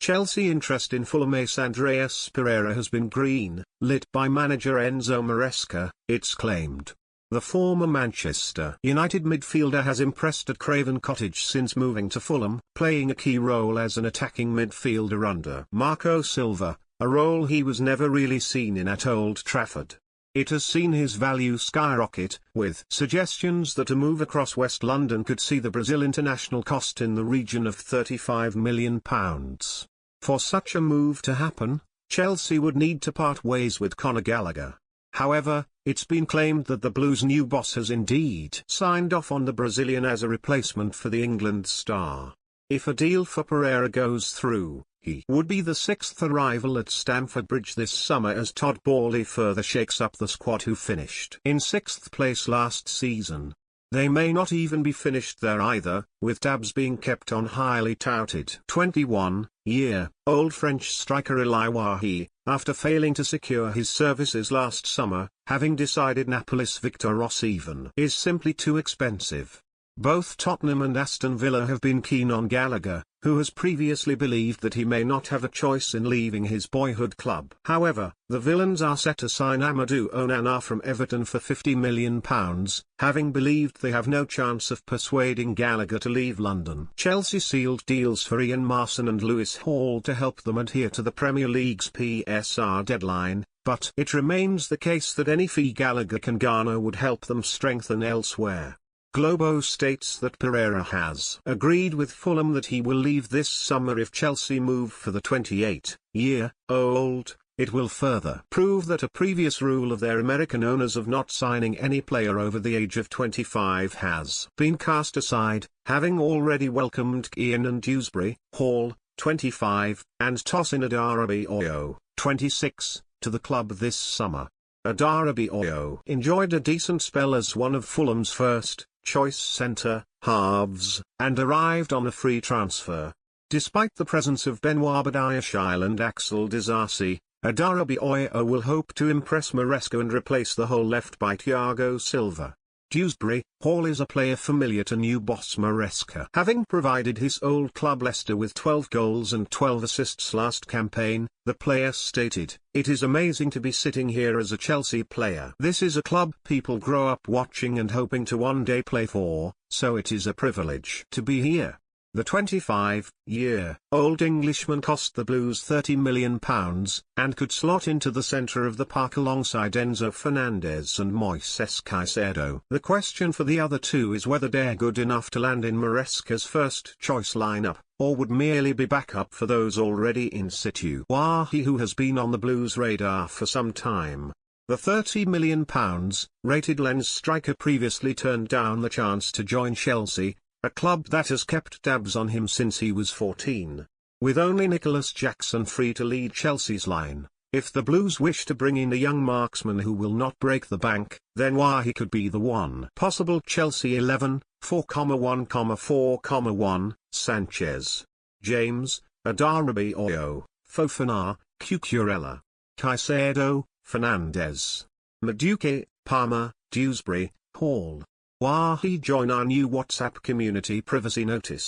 Chelsea interest in Fulham ace Andreas Pereira has been green-lit by manager Enzo Maresca, it's claimed. The former Manchester United midfielder has impressed at Craven Cottage since moving to Fulham, playing a key role as an attacking midfielder under Marco Silva, a role he was never really seen in at Old Trafford. It has seen his value skyrocket, with suggestions that a move across West London could see the Brazil international cost in the region of £35 million. For such a move to happen, Chelsea would need to part ways with Conor Gallagher. However, it's been claimed that the Blues' new boss has indeed signed off on the Brazilian as a replacement for the England star. If a deal for Pereira goes through, he would be the sixth arrival at Stamford Bridge this summer as Todd Boehly further shakes up the squad who finished in sixth place last season. They may not even be finished there either, with tabs being kept on highly touted 21-year-old French striker El Wahi, after failing to secure his services last summer, having decided Napolis Victor Osimhen is simply too expensive. Both Tottenham and Aston Villa have been keen on Gallagher, who has previously believed that he may not have a choice in leaving his boyhood club. However, the Villains are set to sign Amadou Onana from Everton for £50 million, having believed they have no chance of persuading Gallagher to leave London. Chelsea sealed deals for Ian Marson and Lewis Hall to help them adhere to the Premier League's PSR deadline, but it remains the case that any fee Gallagher can garner would help them strengthen elsewhere. Globo states that Pereira has agreed with Fulham that he will leave this summer if Chelsea move for the 28-year-old. It will further prove that a previous rule of their American owners of not signing any player over the age of 25 has been cast aside, having already welcomed Ian and Dewsbury, Hall, 25, and Tosin Adarabioyo, 26, to the club this summer. Adarabioyo enjoyed a decent spell as one of Fulham's first-choice centre-halves, and arrived on a free transfer. Despite the presence of Benoit Badiashile and Axel Disasi, Adarabioyo will hope to impress Maresca and replace the hole left by Thiago Silva. Dewsbury, Hall is a player familiar to new boss Maresca, having provided his old club Leicester with 12 goals and 12 assists last campaign. The player stated, "It is amazing to be sitting here as a Chelsea player. This is a club people grow up watching and hoping to one day play for, so it is a privilege to be here." The 25-year-old Englishman cost the Blues £30 million, and could slot into the centre of the park alongside Enzo Fernandez and Moises Caicedo. The question for the other two is whether they're good enough to land in Maresca's first-choice lineup, or would merely be backup for those already in situ. Wahi, who has been on the Blues' radar for some time. The £30 million rated lens striker previously turned down the chance to join Chelsea, a club that has kept tabs on him since he was 14. With only Nicholas Jackson free to lead Chelsea's line, if the Blues wish to bring in a young marksman who will not break the bank, then Wahi could be the one. Possible Chelsea 11, 4,1,4,1, Sanchez, James, Adarabioyo, Fofana, Cucurella, Caicedo, Fernandez, Madueke, Palmer, Dewsbury, Hall. Wahi, join our new WhatsApp community privacy notice.